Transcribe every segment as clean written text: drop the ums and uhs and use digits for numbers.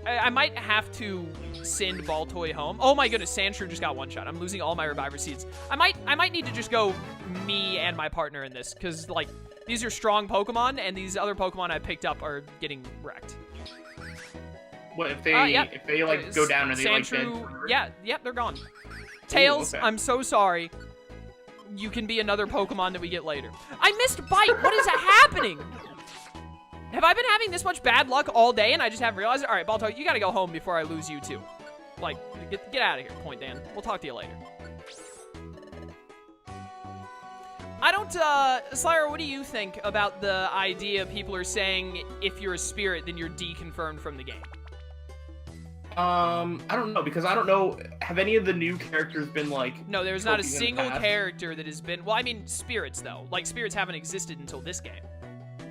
I might have to send Baltoy home. Oh my goodness, Sandshrew just got one shot. I'm losing all my Reviver Seeds. I might need to just go me and my partner in this, because, like, these are strong Pokemon, and these other Pokemon I picked up are getting wrecked. What, if they like, go down, are they, like, dead? Yeah, they're gone. Tails, okay. I'm so sorry. You can be another Pokemon that we get later. I missed Bite! What is happening? Have I been having this much bad luck all day and I just haven't realized it? All right, Balto, you gotta go home before I lose you too. Like, get out of here, Point Dan. We'll talk to you later. I don't, Slayer, what do you think about the idea people are saying if you're a spirit, then you're deconfirmed from the game? I don't know, because I don't know, have any of the new characters been, like... No, there's not a single character that has been... Well, I mean, spirits, though. Like, spirits haven't existed until this game.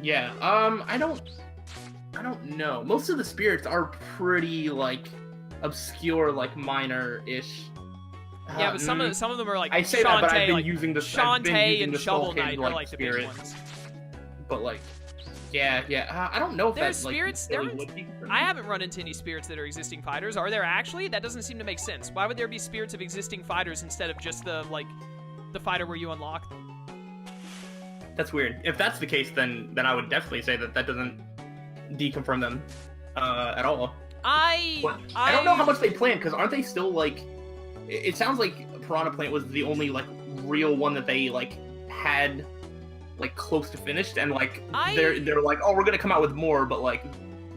Yeah, I don't know. Most of the spirits are pretty, like, obscure, like, minor-ish. Yeah, but some of them are, like, I say Shantae, that, but I've been like, using the... Shantae and Shovel Kid, Knight are, like, the big spirits. ones. But, like... Yeah. I don't know if There's that, spirits. like, I haven't run into any spirits that are existing fighters. Are there actually? That doesn't seem to make sense. Why would there be spirits of existing fighters instead of just the fighter where you unlock them? That's weird. If that's the case, then I would definitely say that doesn't deconfirm them at all. I don't know how much they planned, because aren't they still, like... It sounds like Piranha Plant was the only, like, real one that they, like, had... like close to finished, and like they're like, oh, we're gonna come out with more, but like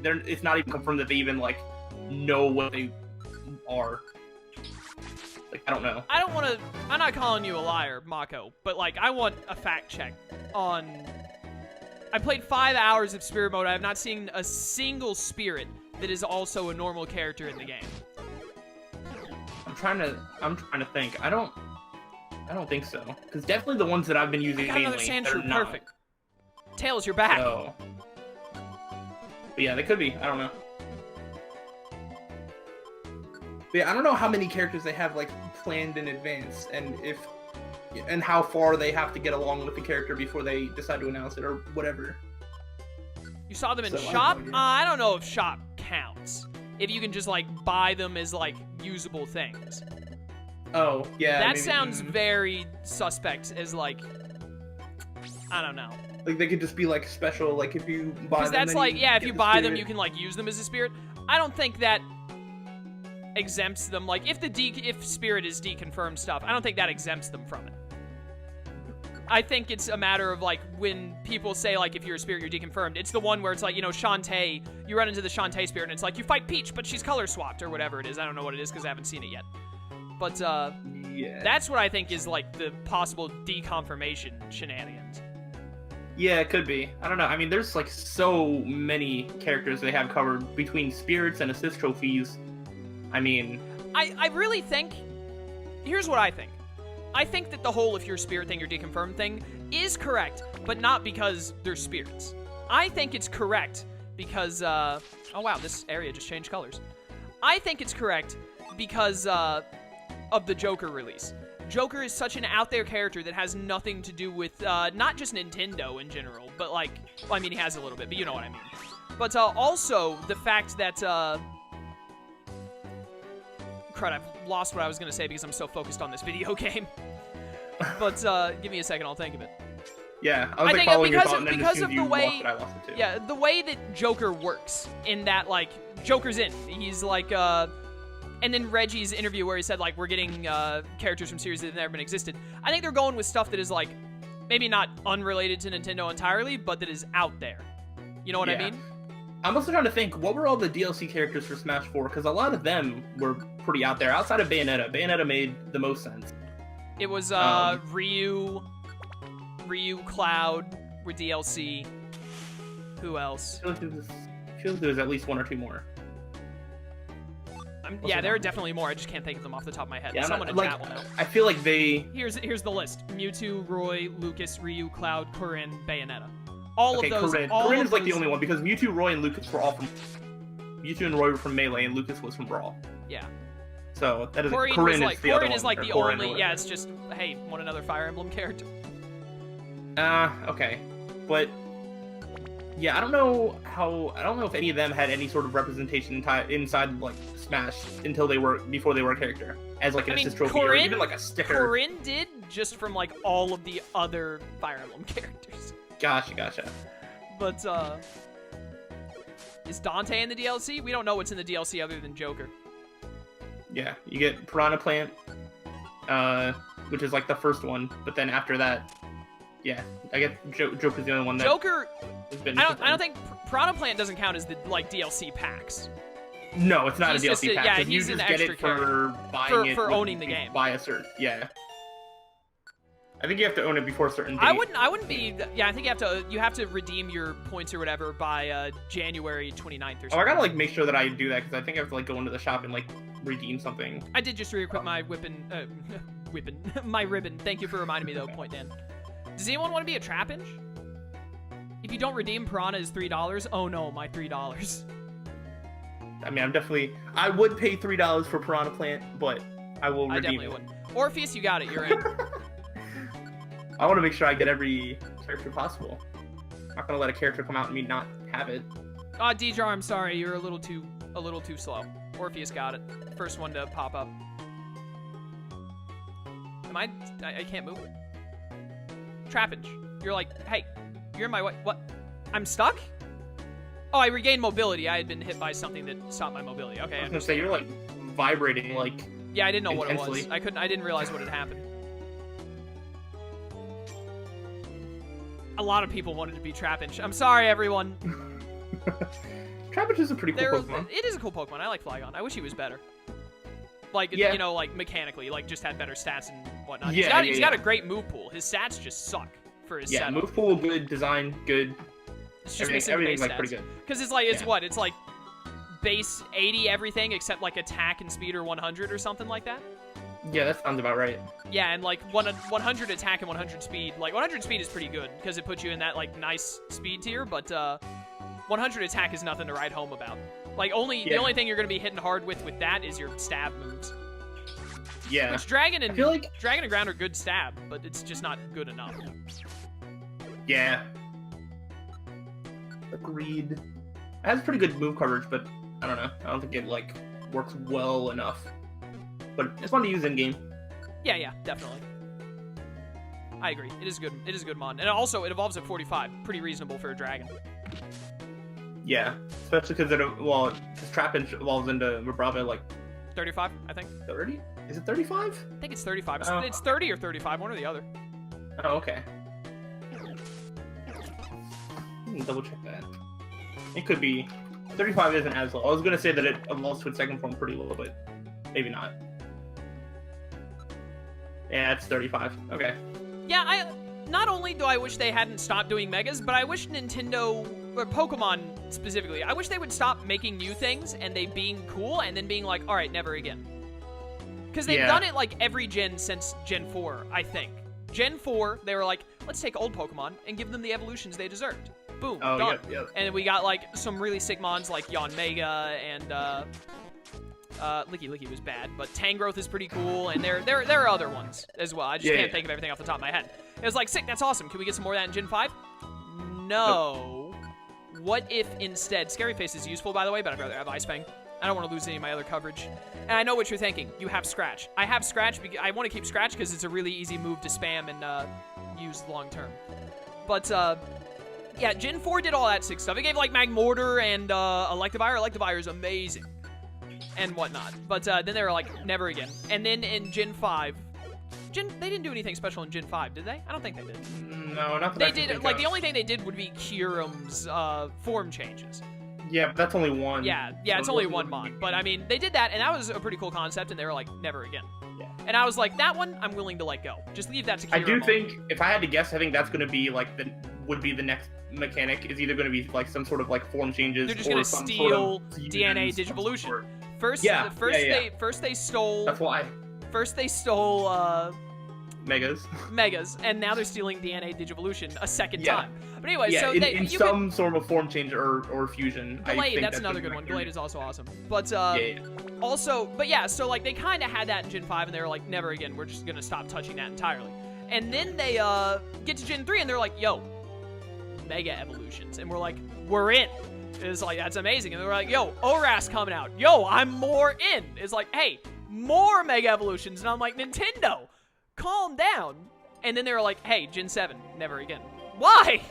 it's not even confirmed that they even like know what they are. Like, I don't know. I'm not calling you a liar, Mako, but like I want a fact check on... I played 5 hours of Spirit Mode. I have not seen a single spirit that is also a normal character in the game. I'm trying to think. I don't think so. Because definitely the ones that I've been using mainly, another Sandshrew, not. perfect. Tails, you're back. So, but yeah, they could be. I don't know. But yeah, I don't know how many characters they have like planned in advance, and how far they have to get along with the character before they decide to announce it or whatever. You saw them in shop? I don't know if shop counts. If you can just like buy them as like usable things. Oh, yeah. That maybe, sounds very suspect as, like, I don't know. Like, they could just be, like, special, like, if you buy them... Because that's like, yeah, if you buy them, you can, like, use them as a spirit. I don't think that exempts them. Like, if spirit is deconfirmed stuff, I don't think that exempts them from it. I think it's a matter of, like, when people say, like, if you're a spirit, you're deconfirmed. It's the one where it's like, you know, Shantae, you run into the Shantae spirit, and it's like, you fight Peach, but she's color swapped, or whatever it is. I don't know what it is, because I haven't seen it yet. But, yeah. That's what I think is, like, the possible deconfirmation shenanigans. Yeah, it could be. I don't know. I mean, there's, like, so many characters they have covered between spirits and assist trophies. I mean... I really think... Here's what I think. I think that the whole if you're a spirit thing, you're deconfirmed thing is correct, but not because they're spirits. I think it's correct because, oh wow, this area just changed colors. I think it's correct because, of the Joker release. Joker is such an out there character that has nothing to do with, not just Nintendo in general, but like, well, I mean, he has a little bit, but you know what I mean. But, also, the fact that, crud, I've lost what I was gonna say because I'm so focused on this video game. But, give me a second, I'll think of it. Yeah, I was like following your thought, and then because as soon of the way, I lost it too. Yeah, the way that Joker works, in that, like, Joker's in. He's like, and then Reggie's interview where he said, like, we're getting characters from series that have never been existed. I think they're going with stuff that is, like, maybe not unrelated to Nintendo entirely, but that is out there. You know what I mean? I'm also trying to think, what were all the DLC characters for Smash 4? Because a lot of them were pretty out there. Outside of Bayonetta. Bayonetta made the most sense. It was Ryu, Cloud were DLC. Who else? I feel like there was at least one or two more. Yeah, there are definitely more. I just can't think of them off the top of my head. Yeah, Someone in chat will know. I feel like they... Here's the list. Mewtwo, Roy, Lucas, Ryu, Cloud, Corinne, Bayonetta. All of those... Corinne is like the only one, because Mewtwo, Roy, and Lucas were all from... Mewtwo and Roy were from Melee, and Lucas was from Brawl. Yeah. So, that is... Corinne is the other one. Corinne is like the only... Yeah, it's just, hey, want another Fire Emblem character? Okay. But... Yeah, I don't know if any of them had any sort of representation inside like Smash before they were a character as like an assist trophy or even like a sticker. Corinne did, just from like all of the other Fire Emblem characters. Gotcha. But is Dante in the DLC? We don't know what's in the DLC other than Joker. Yeah, you get Piranha Plant, which is like the first one, but then after that, yeah, I guess Joker's the only one that Joker. I don't think Piranha Plant doesn't count as the like DLC packs. No, it's not a DLC pack. Yeah, he's you just an get extra it for buying it for owning the game. Buy a cert. Yeah. I think you have to own it before a certain date. I wouldn't be. Yeah, I think you have to redeem your points or whatever by January 29th or something. Oh, I gotta like make sure that I do that because I think I have to like go into the shop and like redeem something. I did just re-equip my my ribbon. Thank you for reminding me though, Point Dan. Does anyone want to be a Trapinch? If you don't redeem, Piranha is $3. Oh no, my $3. I mean, I would pay $3 for Piranha Plant, but I will redeem it. I definitely wouldn't. Orpheus, you got it. You're in. I want to make sure I get every character possible. I'm not gonna let a character come out and me not have it. Djar, I'm sorry, you're a little too slow. Orpheus got it. First one to pop up. I can't move. Trapinch, you're like, hey, you're in my way. What? I'm stuck? Oh, I regained mobility. I had been hit by something that stopped my mobility. Okay. I was gonna say you're like vibrating like. Yeah, I didn't know intensely. what it was. I didn't realize what had happened. A lot of people wanted to be Trapinch. I'm sorry, everyone. Trapinch is a pretty cool Pokemon. It is a cool Pokemon. I like Flygon. I wish he was better. Like, yeah. You know, like mechanically, like just had better stats and whatnot. Yeah, he's got a great move pool. His stats just suck for his setup. Yeah, move pool good, design good. It's just everything's like pretty good. Because it's like it's like base 80 everything except like attack and speed or 100 or something like that. Yeah, that sounds about right. Yeah, and like 100 attack and 100 speed. Like 100 speed is pretty good because it puts you in that like nice speed tier, but 100 attack is nothing to write home about. Like the only thing you're gonna be hitting hard with that is your stab moves. Yeah. Which Dragon and I feel like Dragon and Ground are good stab, but it's just not good enough. Yeah. Agreed. It has pretty good move coverage, but I don't know. I don't think it like works well enough. But it's fun to use in game. Yeah, definitely. I agree. It is good. It is a good mon, and also it evolves at 45. Pretty reasonable for a dragon. Yeah, especially because Trapinch evolves into Vibrava like 35, I think. 30? Is it 35? I think it's 35. It's 30 or 35, one or the other. Oh, okay. Double check that. It could be 35 isn't as low. I was gonna say that it evolves to its second form pretty low, but maybe not. Yeah, it's 35. Okay. Yeah, not only do I wish they hadn't stopped doing Megas, but I wish Nintendo, or Pokemon specifically, I wish they would stop making new things and they being cool and then being like, all right, never again. Because they've done it like every gen since Gen 4, I think. Gen 4, they were like, let's take old Pokemon and give them the evolutions they deserved. Boom, done. Yep. And we got like some really sick mons like Yanmega and Licky was bad, but Tangrowth is pretty cool, and there are other ones as well. I just can't think of everything off the top of my head. It was like, sick, that's awesome. Can we get some more of that in Gen 5? No. Nope. What if instead, Scary Face is useful, by the way, but I'd rather have Ice Fang. I don't want to lose any of my other coverage. And I know what you're thinking. You have Scratch. I have Scratch. I want to keep Scratch because it's a really easy move to spam and use long term. But yeah, Gen 4 did all that sick stuff. It gave like Magmortar and Electivire. Electivire is amazing. And whatnot. But then they were like, never again. And then in Gen 5, they didn't do anything special in Gen 5, did they? I don't think they did. No, not that they did. Like the only thing they did would be Kyurem's form changes. Yeah, but that's only one. Yeah, it's only one mod. But I mean, they did that, and that was a pretty cool concept. And they were like, never again. Yeah. And I was like, that one, I'm willing to let go. Just leave that to Kyurem. I do think, if I had to guess, I think that's going to be like the next mechanic is either going to be like some sort of like form changes. They're just going to steal DNA Digivolution. First they stole. That's why. First they stole Megas, and now they're stealing DNA Digivolution a second time. But anyway, so in some sort of form change or fusion. Glade, that's another good one. Glade is also awesome. But also, so like they kind of had that in Gen 5, and they were like, never again. We're just gonna stop touching that entirely. And then they get to Gen 3, and they're like, yo, Mega Evolutions. And we're like, we're in. It's like, that's amazing. And we're like, yo, ORAS coming out. Yo, I'm more in. It's like, hey, more Mega Evolutions. And I'm like, Nintendo, calm down. And then they were like, hey, Gen 7, never again. Why?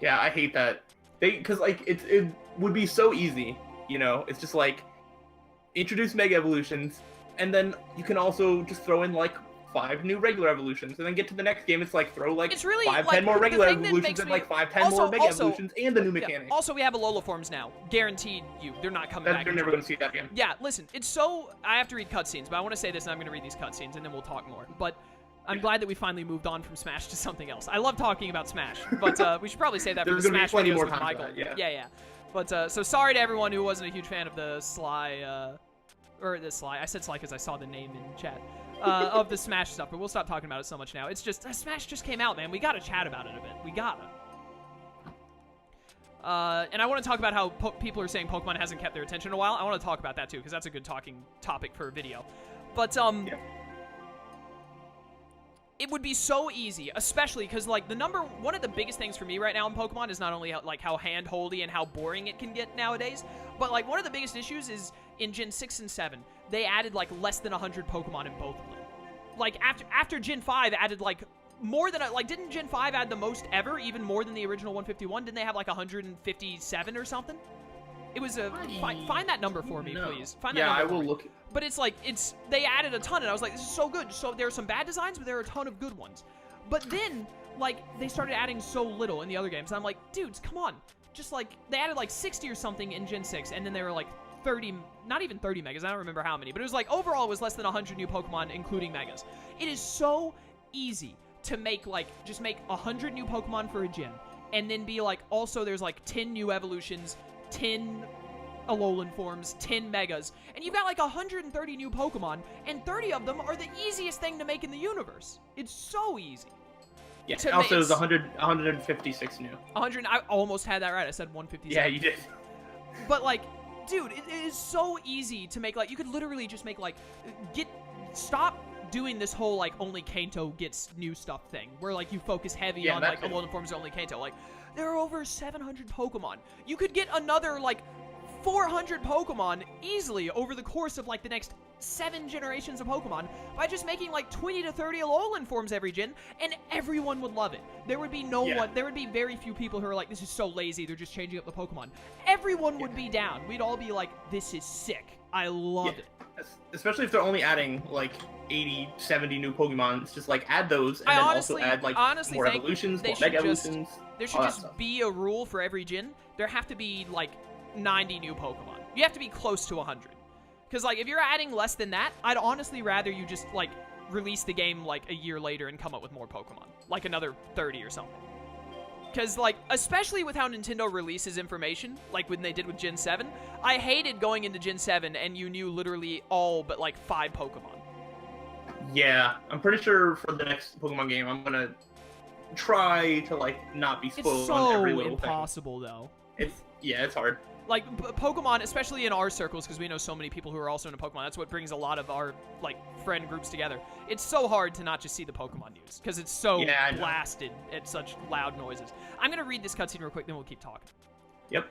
Yeah, I hate that. Because, like, it would be so easy, you know? It's just like, introduce Mega Evolutions, and then you can also just throw in, like, 5 new regular evolutions, and then get to the next game, it's like, throw, like, it's really, 5, like, 10 more regular evolutions, me... and, like, 5, 10 more Mega Evolutions, and the new mechanic. Yeah. Also, we have Alola forms now. Guaranteed you. They're not coming back. You're never going to see that again. Yeah, listen, it's so... I have to read cutscenes, but I want to say this, and I'm going to read these cutscenes, and then we'll talk more. But I'm glad that we finally moved on from Smash to something else. I love talking about Smash, but we should probably say that for the Smash videos with Michael. Yeah. But, so sorry to everyone who wasn't a huge fan of the Sly, I said Sly because I saw the name in chat, of the Smash stuff, but we'll stop talking about it so much now. It's just, Smash just came out, man. We gotta chat about it a bit. We gotta. And I want to talk about how people are saying Pokemon hasn't kept their attention in a while. I want to talk about that, too, because that's a good talking topic for a video. But, it would be so easy, especially because, like, one of the biggest things for me right now in Pokemon is not only, how hand-holdy and how boring it can get nowadays, but, like, one of the biggest issues is in Gen 6 and 7, they added, like, less than 100 Pokemon in both of them. Like, after Gen 5 added, like, more than, didn't Gen 5 add the most ever, even more than the original 151? Didn't they have, like, 157 or something? It was a... Find that number for me, please. Find that number I will look... But it's like, they added a ton, and I was like, this is so good. So there are some bad designs, but there are a ton of good ones. But then, like, they started adding so little in the other games, and I'm like, dudes, come on. Just, like, they added, like, 60 or something in Gen 6, and then they were, like, 30, not even 30 megas, I don't remember how many, but it was, like, overall, it was less than 100 new Pokemon, including megas. It is so easy to make, like, just make 100 new Pokemon for a gym, and then be, like, also there's, like, 10 new evolutions, 10... Alolan forms, 10 megas, and you've got like 130 new Pokemon, and 30 of them are the easiest thing to make in the universe. It's so easy. Yeah, also it was 156 new. 100, I almost had that right. I said 157. Yeah, you did. But like, dude, it is so easy to make, like, you could literally just make, like, stop doing this whole, like, only Kanto gets new stuff thing, where, like, you focus heavy on, like, Alolan forms only Kanto. Like, there are over 700 Pokemon. You could get another, like, 400 Pokemon easily over the course of, like, the next 7 generations of Pokemon by just making, like, 20 to 30 Alolan forms every gen, and everyone would love it. There would be there would be very few people who are like, this is so lazy, they're just changing up the Pokemon. Everyone would be down. We'd all be like, this is sick. I love it. Especially if they're only adding, like, 80, 70 new Pokemon. It's just, like, add those, and then also add, like, more evolutions, more Mega Evolutions. There should just be a rule for every gen. There have to be, like, 90 new Pokemon. You have to be close to 100. Because, like, if you're adding less than that, I'd honestly rather you just, like, release the game, like, a year later and come up with more Pokemon. Like, another 30 or something. Because, like, especially with how Nintendo releases information, like when they did with Gen 7, I hated going into Gen 7 and you knew literally all but, like, 5 Pokemon. Yeah, I'm pretty sure for the next Pokemon game, I'm gonna try to, like, not be spoiled on every little thing. It's so impossible, though. It's hard. Like, Pokemon, especially in our circles, because we know so many people who are also into Pokemon, that's what brings a lot of our, like, friend groups together. It's so hard to not just see the Pokemon news, because it's so blasted at such loud noises. I'm going to read this cutscene real quick, then we'll keep talking. Yep.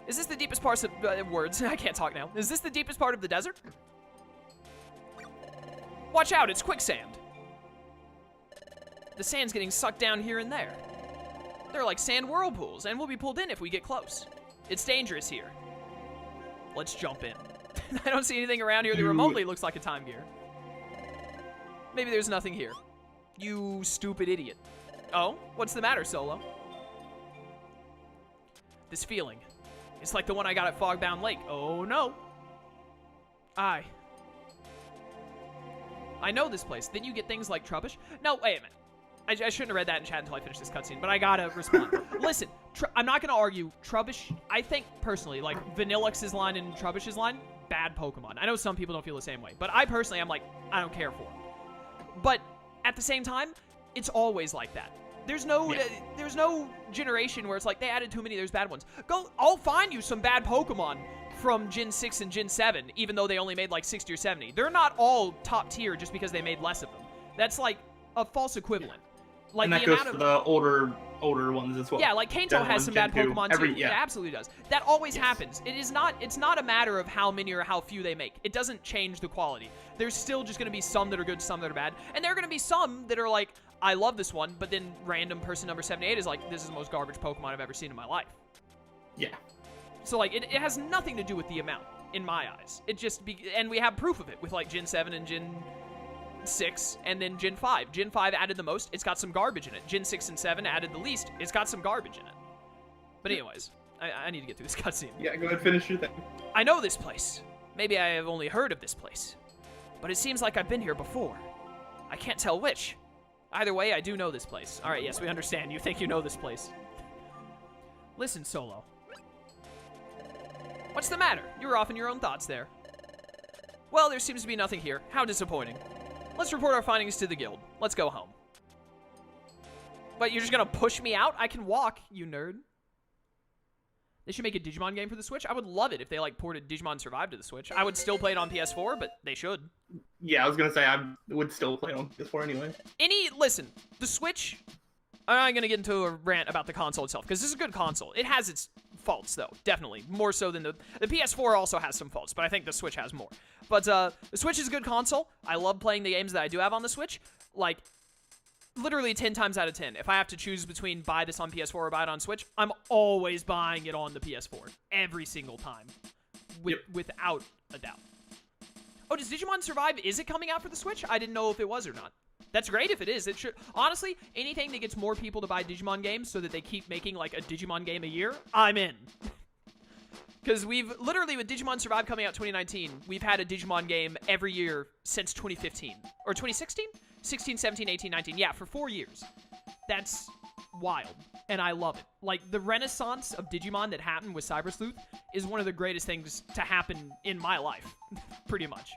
Is this the deepest part of... words. I can't talk now. Is this the deepest part of the desert? Watch out, it's quicksand. The sand's getting sucked down here and there. They're like sand whirlpools, and we'll be pulled in if we get close. It's dangerous here. Let's jump in. I don't see anything around here that remotely looks like a time gear. Maybe there's nothing here. You stupid idiot. Oh, what's the matter, Solo? This feeling. It's like the one I got at Fogbound Lake. Oh, no. I know this place. Didn't you get things like Trubbish? No, wait a minute. I shouldn't have read that in chat until I finished this cutscene, but I gotta respond. Listen, I'm not gonna argue. Trubbish, I think, personally, like, Vanillix's line and Trubbish's line, bad Pokemon. I know some people don't feel the same way, but I personally, I'm like, I don't care for them. But at the same time, it's always like that. There's no generation where it's like, they added too many, there's bad ones. I'll find you some bad Pokemon from Gen 6 and Gen 7, even though they only made like 60 or 70. They're not all top tier just because they made less of them. That's like a false equivalent. Like, and that goes for the older ones as well. Yeah, like Kanto has some bad Pokemon too. Yeah. It absolutely does. That always happens. It's not a matter of how many or how few they make. It doesn't change the quality. There's still just going to be some that are good, some that are bad. And there are going to be some that are like, I love this one, but then random person number 78 is like, this is the most garbage Pokemon I've ever seen in my life. Yeah. So, like, it has nothing to do with the amount, in my eyes. It just, and we have proof of it with, like, Gen 7 and Gen 6, and then Gen 5. Gen 5 added the most, it's got some garbage in it. Gen 6 and 7 added the least, it's got some garbage in it. But anyways, I need to get through this cutscene. Yeah, go ahead, finish your thing. I know this place. Maybe I have only heard of this place. But it seems like I've been here before. I can't tell which. Either way, I do know this place. Alright, yes, we understand. You think you know this place. Listen, Solo. What's the matter? You were off in your own thoughts there. Well, there seems to be nothing here. How disappointing. Let's report our findings to the guild. Let's go home. But you're just gonna push me out? I can walk, you nerd. They should make a Digimon game for the Switch. I would love it if they, like, ported Digimon Survive to the Switch. I would still play it on PS4, but they should. Yeah, I was gonna say I would still play it on PS4 anyway. Listen, the Switch... I'm not gonna get into a rant about the console itself, because this is a good console. It has its faults, though, definitely. More so than the PS4 also has some faults, but I think the Switch has more. But the Switch is a good console. I love playing the games that I do have on the Switch. Like, literally 10 times out of 10. If I have to choose between buy this on PS4 or buy it on Switch, I'm always buying it on the PS4. Every single time. Without a doubt. Oh, does Digimon Survive, is it coming out for the Switch? I didn't know if it was or not. That's great if it is. It should. Honestly, anything that gets more people to buy Digimon games so that they keep making, like, a Digimon game a year, I'm in. Because we've, literally, with Digimon Survive coming out 2019, we've had a Digimon game every year since 2015. Or 2016? 16, 17, 18, 19. Yeah, for 4 years. That's wild. And I love it. Like, the renaissance of Digimon that happened with Cyber Sleuth is one of the greatest things to happen in my life. Pretty much.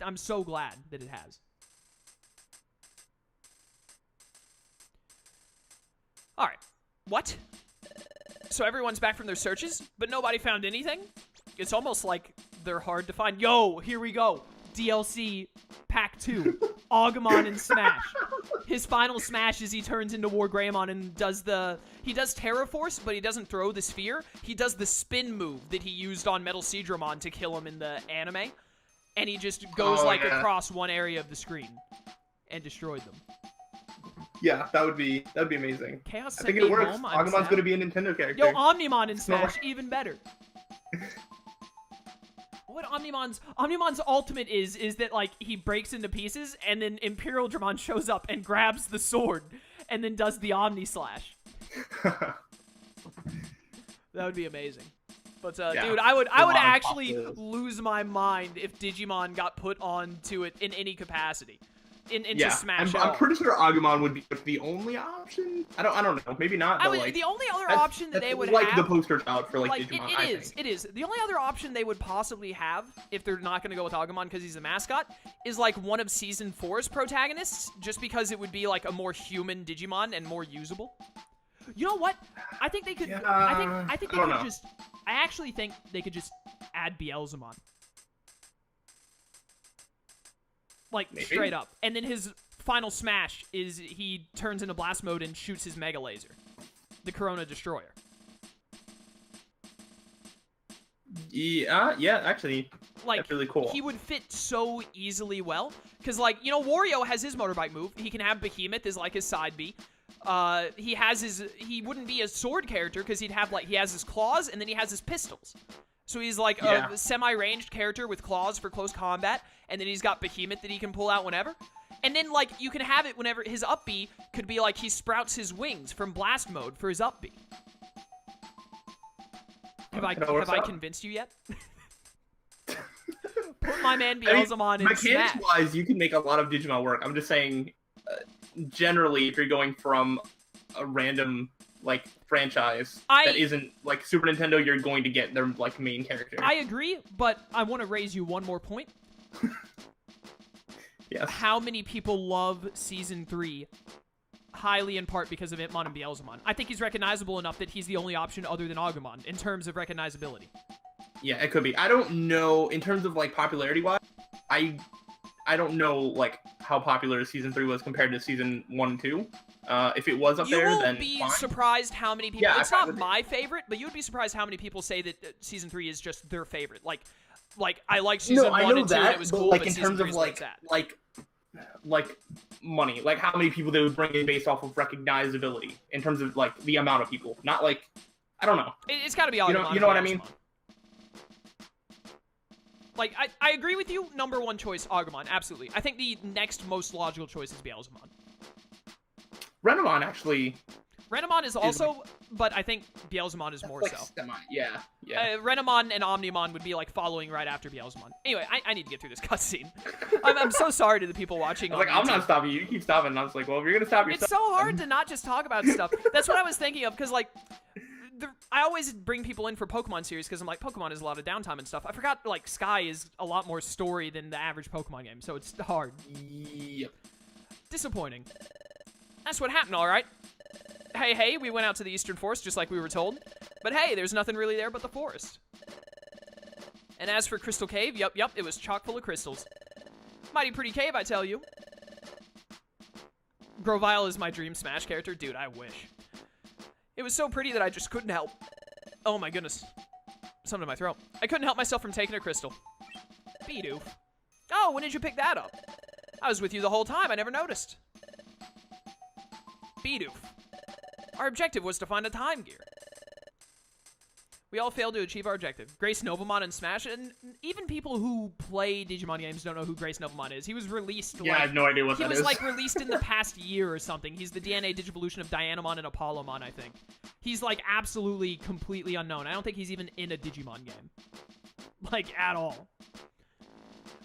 I'm so glad that it has. Alright. What? So everyone's back from their searches, but nobody found anything? It's almost like they're hard to find. Yo, here we go. DLC Pack 2. Agumon and Smash. His final smash is he turns into War Greymon and he does Terra Force, but he doesn't throw the sphere. He does the spin move that he used on Metal Seadramon to kill him in the anime. And he just goes across one area of the screen and destroyed them. Yeah, that would be amazing. Chaos I think it works. Agumon's going to be a Nintendo character. Yo, Omnimon in Smash, even better. What Omnimon's ultimate is that, like, he breaks into pieces, and then Imperial Dramon shows up and grabs the sword, and then does the Omni Slash. That would be amazing. But dude, I would actually lose my mind if Digimon got put onto it in any capacity. Into Smash. I'm pretty sure Agumon would be the only option. I don't know. Maybe not. But the only other option that they would have, like the poster child for like Digimon. It is. The only other option they would possibly have, if they're not going to go with Agumon because he's a mascot, is like one of Season 4's protagonists, just because it would be like a more human Digimon and more usable. You know what? I think they could. Yeah, I think they could just. I actually think they could just add Beelzemon. Like, maybe? Straight up. And then his final smash is he turns into blast mode and shoots his Mega Laser. The Corona Destroyer. Yeah, actually, like, that's really cool. He would fit so easily well. Because, like, you know, Wario has his motorbike move. He can have Behemoth as, like, his side B. He wouldn't be a sword character because he has his claws and then he has his pistols. So he's like a semi-ranged character with claws for close combat, and then he's got Behemoth that he can pull out whenever. And then, like, you can have it whenever his up B could be like he sprouts his wings from blast mode for his up B. Have I convinced you yet? Put my man Beelzemon in Smash. Mechanics-wise, you can make a lot of Digimon work. I'm just saying, generally, if you're going from a random, like, franchise that isn't, like, Super Nintendo, you're going to get their, like, main character. I agree, but I want to raise you one more point. Yes. How many people love Season 3? Highly in part because of Itmon and Beelzemon. I think he's recognizable enough that he's the only option other than Agumon in terms of recognizability. Yeah, it could be. I don't know, in terms of, like, popularity-wise, I don't know, like, how popular Season 3 was compared to Season 1 and 2. If it was up there, then you will be fine. surprised how many people... Yeah, it's not my favorite, but you would be surprised how many people say that Season 3 is just their favorite. Like I like Season 1 and 2, and it was cool, like, but in Season terms 3 of, is where it's at. like money, like how many people they would bring in based off of recognizability, in terms of, like, the amount of people. Not, like... I don't know. It's got to be Agumon. You know what I mean? Like, I agree with you. Number one choice, Agumon. Absolutely. I think the next most logical choice is Beelzemon. Renamon, actually... Renamon is also, but I think Beelzemon is more like so. Yeah. Renamon and Omnimon would be, like, following right after Beelzemon. Anyway, I need to get through this cutscene. I'm so sorry to the people watching. I'm not stopping you. You keep stopping. And I was like, well, if you're going to stop yourself... It's so hard to not just talk about stuff. That's what I was thinking of, because, like... I always bring people in for Pokemon series because I'm like, Pokemon is a lot of downtime and stuff. I forgot, like, Sky is a lot more story than the average Pokemon game, so it's hard. Yep. Disappointing. That's what happened, all right. Hey, we went out to the Eastern Forest just like we were told. But hey, there's nothing really there but the forest. And as for Crystal Cave, yep, it was chock full of crystals. Mighty pretty cave, I tell you. Grovyle is my dream Smash character. Dude, I wish. It was so pretty that I just couldn't help. Oh my goodness. Something in my throat. I couldn't help myself from taking a crystal. Bidoof. Oh, when did you pick that up? I was with you the whole time. I never noticed. Bidoof. Our objective was to find a time gear. We all failed to achieve our objective. Grace Novamon and Smash, and even people who play Digimon games don't know who Grace Novamon is. He was released, I have no idea what that is. He was, like, released in the past year or something. He's the DNA Digivolution of Dianamon and Apollomon, I think. He's, like, absolutely, completely unknown. I don't think he's even in a Digimon game. Like, at all.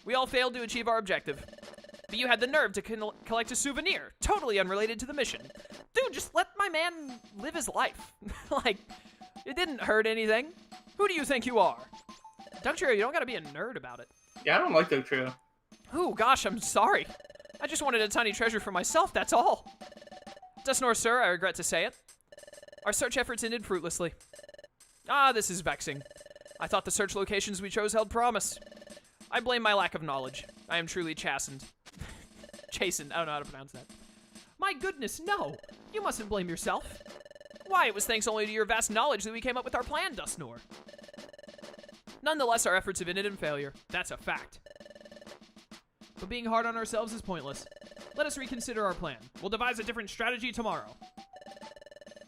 We all failed to achieve our objective. But you had the nerve to collect a souvenir, totally unrelated to the mission. Dude, just let my man live his life. Like... It didn't hurt anything. Who do you think you are? Dugtrio, you don't gotta be a nerd about it. Yeah, I don't like Dugtrio. Oh, gosh, I'm sorry. I just wanted a tiny treasure for myself, that's all. Dustnor, sir, I regret to say it. Our search efforts ended fruitlessly. Ah, this is vexing. I thought the search locations we chose held promise. I blame my lack of knowledge. I am truly chastened. Chastened, I don't know how to pronounce that. My goodness, no. You mustn't blame yourself. Why, it was thanks only to your vast knowledge that we came up with our plan, Dustnor. Nonetheless, our efforts have ended in failure. That's a fact. But being hard on ourselves is pointless. Let us reconsider our plan. We'll devise a different strategy tomorrow.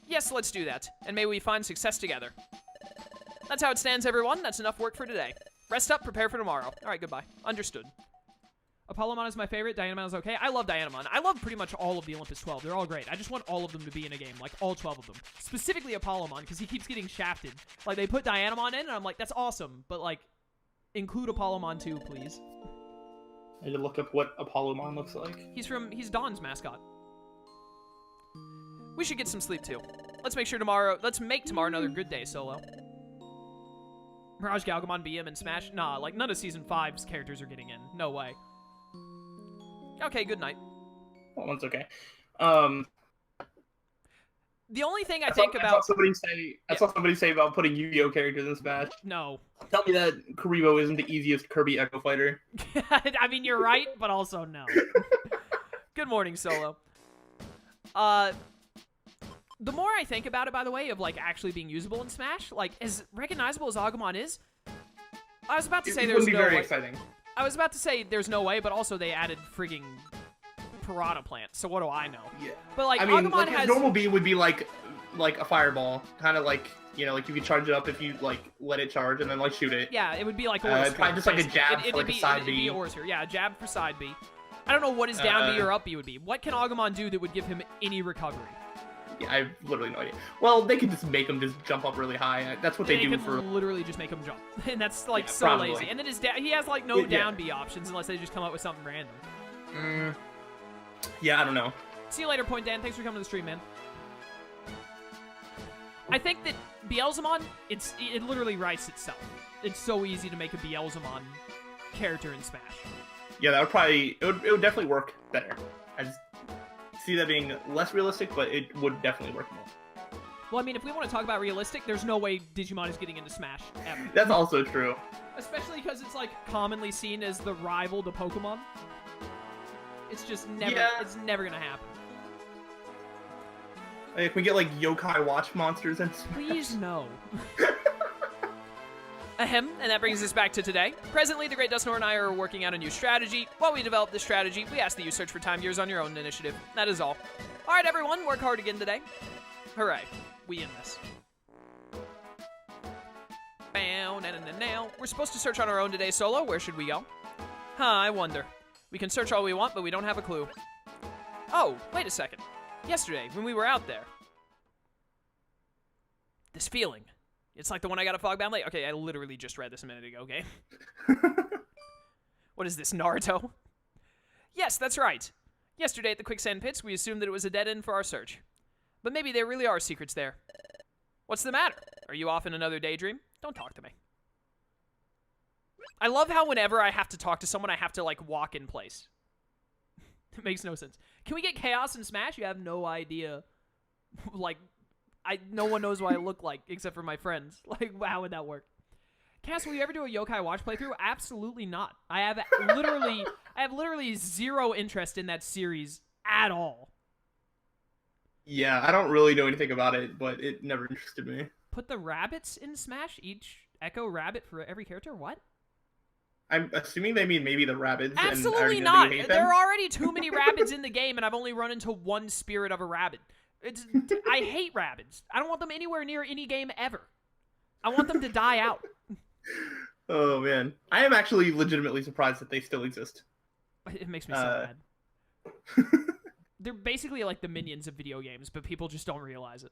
Yes, let's do that. And may we find success together. That's how it stands, everyone. That's enough work for today. Rest up, prepare for tomorrow. All right, goodbye. Understood. Apollomon is my favorite. Dianamon is okay. I love Dianamon. I love pretty much all of the Olympus 12. They're all great. I just want all of them to be in a game. Like, all 12 of them. Specifically Apollomon, because he keeps getting shafted. Like, they put Dianamon in, and I'm like, that's awesome. But, like, include Apollomon too, please. I need to look up what Apollomon looks like. He's Dawn's mascot. We should get some sleep, too. Let's make tomorrow another good day, Solo. Mirage, Galgamon, BM, and Smash? Nah, like, none of Season 5's characters are getting in. No way. Okay, good night. That one's okay. The only thing I think about... I saw somebody say about putting Yu-Gi-Oh! Characters in Smash. No. Tell me that Kuribo isn't the easiest Kirby Echo Fighter. I mean, you're right, but also no. Good morning, Solo. The more I think about it, by the way, of, like, actually being usable in Smash, like, as recognizable as Agumon is, I was about to say there's no way... It wouldn't be very exciting. I was about to say there's no way, but also they added frigging Piranha Plant, so what do I know? Yeah. But, like, I mean, Agumon has... normal beam would be, like a fireball. Kind of like, you know, like you could charge it up if you, like, let it charge and then, like, shoot it. Yeah, it would be like Aura Sphere, just like a jab for, like, a side B. It'd be Aura Sphere. Yeah, a jab for side B. I don't know what his down B or up B would be. What can Agumon do that would give him any recovery? Yeah, I have literally no idea. Well, they could just make him just jump up really high. That's what they do for... literally just make him jump. And that's, like, so probably lazy. And then he has, like, no down B options unless they just come up with something random. Yeah, I don't know. See you later, Point Dan. Thanks for coming to the stream, man. I think that Beelzemon, it literally writes itself. It's so easy to make a Beelzemon character in Smash. Yeah, that would probably... It would definitely work better. I just... see that being less realistic, but it would definitely work more. Well, I mean, if we want to talk about realistic, there's no way Digimon is getting into Smash ever. That's also true. Especially because it's, like, commonly seen as the rival to Pokemon. It's just never, it's never gonna happen. If we get like yokai watch monsters and please no. Ahem, and that brings us back to today. Presently, the Great Dusknoir and I are working out a new strategy. While we develop this strategy, we ask that you search for time gears on your own initiative. That is all. All right, everyone, work hard again today. Hooray, we in this. Now, we're supposed to search on our own today solo. Where should we go? I wonder. We can search all we want, but we don't have a clue. Oh, wait a second. Yesterday, when we were out there. This feeling. It's like the one I got at Fogbound Lake. Okay, I literally just read this a minute ago, okay? What is this, Naruto? Yes, that's right. Yesterday at the Quicksand pits, we assumed that it was a dead end for our search. But maybe there really are secrets there. What's the matter? Are you off in another daydream? Don't talk to me. I love how whenever I have to talk to someone, I have to, like, walk in place. It makes no sense. Can we get Chaos and Smash? You have no idea. Like, no one knows what I look like, except for my friends. Like, how would that work? Cass, will you ever do a Yokai Watch playthrough? Absolutely not. I have literally zero interest in that series at all. Yeah, I don't really know anything about it, but it never interested me. Put the rabbits in Smash? Each Echo rabbit for every character? What? I'm assuming they mean maybe the rabbits. Absolutely not. There are already too many rabbits in the game, and I've only run into one spirit of a rabbit. I hate rabbits. I don't want them anywhere near any game ever. I want them to die out. Oh, man. I am actually legitimately surprised that they still exist. It makes me so mad. They're basically like the minions of video games, but people just don't realize it.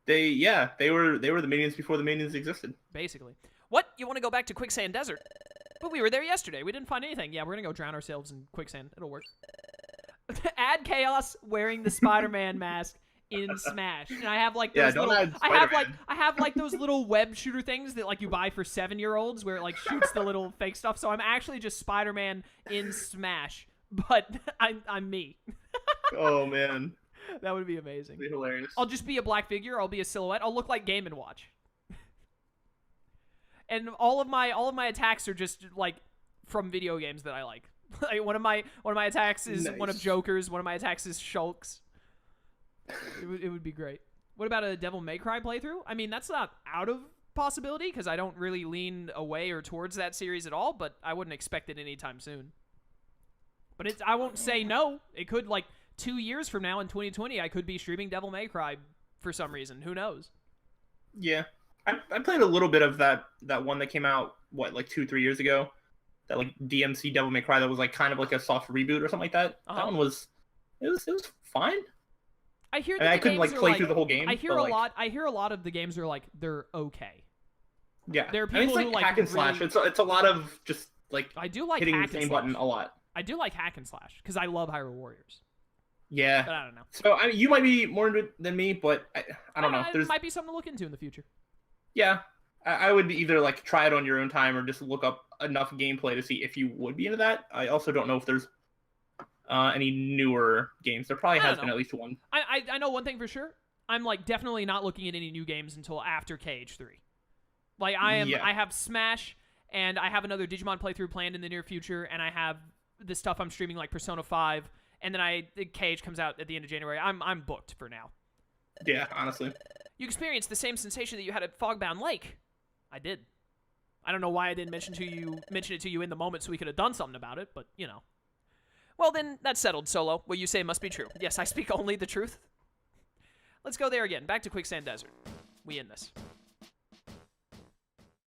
They were the minions before the minions existed. Basically. What? You want to go back to Quicksand Desert? But we were there yesterday. We didn't find anything. Yeah, we're going to go drown ourselves in quicksand. It'll work. Add Chaos wearing the Spider-Man mask in Smash. And I have like those I have like those little web shooter things that like you buy for 7-year-olds where it like shoots the little fake stuff. So I'm actually just Spider-Man in Smash, but I'm me. Oh man. That would be amazing. That'd be hilarious. I'll just be a black figure. I'll be a silhouette. I'll look like Game & Watch. And all of my attacks are just like from video games that I like. Like one of my attacks is nice. One of Joker's. One of my attacks is Shulk's. It would be great. What about a Devil May Cry playthrough? I mean, that's not out of possibility because I don't really lean away or towards that series at all. But I wouldn't expect it anytime soon. But I won't say no. It could like 2 years from now in 2020, I could be streaming Devil May Cry for some reason. Who knows? Yeah. I played a little bit of that one that came out, what, like 2-3 years ago? That like DMC Devil May Cry that was like kind of like a soft reboot or something like that. That one was fine. I hear I couldn't like play through the whole game. I hear a lot of the games are like they're okay. Yeah. There are people it's like who like hack and slash. It's a lot of just like I do like hitting hack the and same slash. button a lot. I do like hack and slash because I love Hyrule Warriors. Yeah. But I don't know. So I mean, you might be more into it than me, but I don't know. It might be something to look into in the future. Yeah. I would either like try it on your own time or just look up enough gameplay to see if you would be into that. I also don't know if there's any newer games. There probably has been at least one. I know one thing for sure. I'm like definitely not looking at any new games until after KH3. Like I have Smash and I have another Digimon playthrough planned in the near future, and I have the stuff I'm streaming like Persona 5, and then KH comes out at the end of January. I'm booked for now. Yeah, honestly. You experienced the same sensation that you had at Fogbound Lake. I did. I don't know why I didn't mention it to you in the moment so we could have done something about it, but, you know. Well, then, that's settled, Solo. What you say must be true. Yes, I speak only the truth. Let's go there again. Back to Quicksand Desert. We in this.